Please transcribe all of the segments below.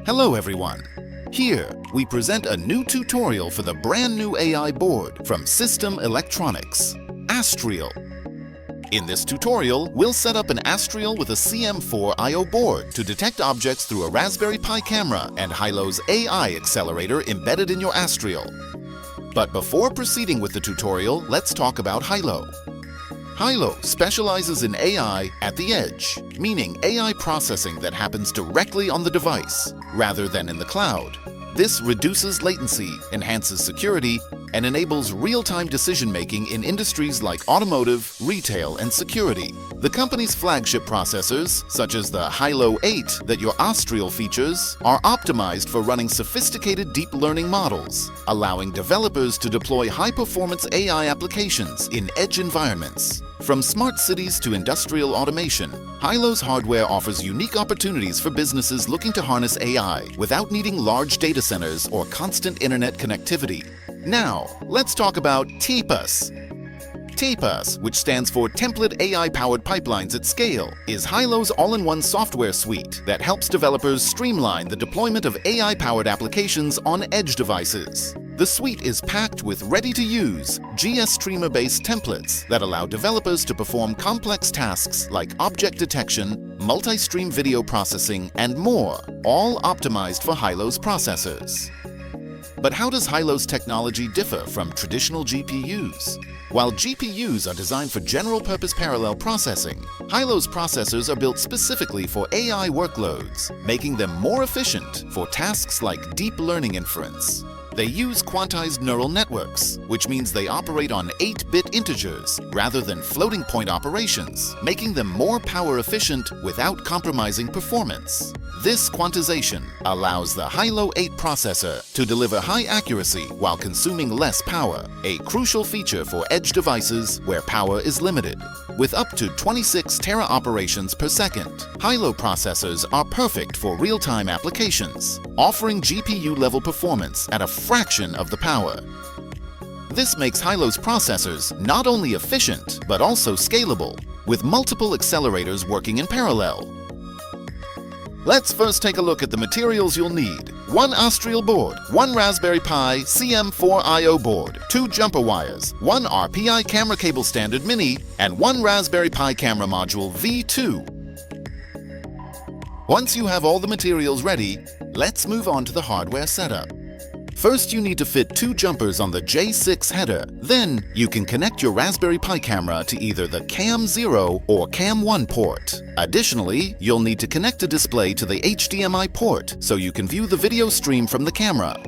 Hello everyone! Here, we present a new tutorial for the brand new AI board from System Electronics, Astrial. In this tutorial, we'll set up an Astrial with a CM4 I/O board to detect objects through a Raspberry Pi camera and Hailo's AI accelerator embedded in your Astrial. But before proceeding with the tutorial, let's talk about Hailo. Hailo specializes in AI at the edge, meaning AI processing that happens directly on the device, rather than in the cloud. This reduces latency, enhances security, and enables real-time decision-making in industries like automotive, retail, and security. The company's flagship processors, such as the Hailo 8 that your Astrial features, are optimized for running sophisticated deep learning models, allowing developers to deploy high-performance AI applications in edge environments. From smart cities to industrial automation, Hailo's hardware offers unique opportunities for businesses looking to harness AI without needing large data centers or constant internet connectivity. Now, let's talk about TPUS. TPUS, which stands for Template AI-Powered Pipelines at Scale, is Hailo's all-in-one software suite that helps developers streamline the deployment of AI-powered applications on edge devices. The suite is packed with ready-to-use GStreamer-based templates that allow developers to perform complex tasks like object detection, multi-stream video processing, and more, all optimized for Hailo's processors. But how does Hailo's technology differ from traditional GPUs? While GPUs are designed for general-purpose parallel processing, Hailo's processors are built specifically for AI workloads, making them more efficient for tasks like deep learning inference. They use quantized neural networks, which means they operate on 8-bit integers rather than floating-point operations, making them more power-efficient without compromising performance. This quantization allows the Hailo 8 processor to deliver high accuracy while consuming less power, a crucial feature for edge devices where power is limited. With up to 26 tera operations per second, Hailo processors are perfect for real-time applications, offering GPU-level performance at a fraction of the power. This makes Hailo's processors not only efficient, but also scalable, with multiple accelerators working in parallel. Let's first take a look at the materials you'll need. One Astrial board, one Raspberry Pi CM4 I/O board, two jumper wires, one RPI camera cable standard mini, and one Raspberry Pi camera module V2. Once you have all the materials ready, let's move on to the hardware setup. First, you need to fit two jumpers on the J6 header. Then, you can connect your Raspberry Pi camera to either the Cam0 or Cam1 port. Additionally, you'll need to connect a display to the HDMI port so you can view the video stream from the camera.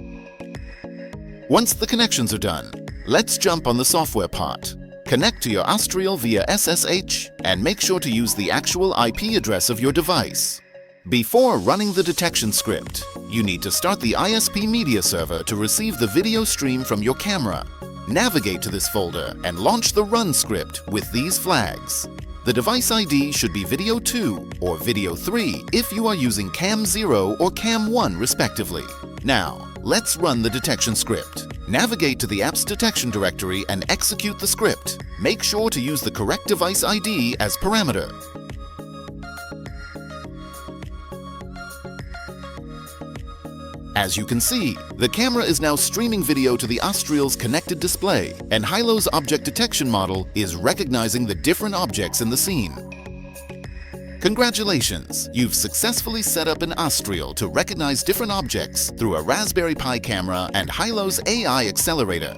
Once the connections are done, let's jump on the software part. Connect to your Astrial via SSH and make sure to use the actual IP address of your device. Before running the detection script, you need to start the ISP media server to receive the video stream from your camera. Navigate to this folder and launch the run script with these flags. The device ID should be Video 2 or Video 3 if you are using Cam0 or Cam1 respectively. Now, let's run the detection script. Navigate to the app's detection directory and execute the script. Make sure to use the correct device ID as parameter. As you can see, the camera is now streaming video to the Astrial's connected display, and Hailo's object detection model is recognizing the different objects in the scene. Congratulations! You've successfully set up an Astrial to recognize different objects through a Raspberry Pi camera and Hailo's AI accelerator.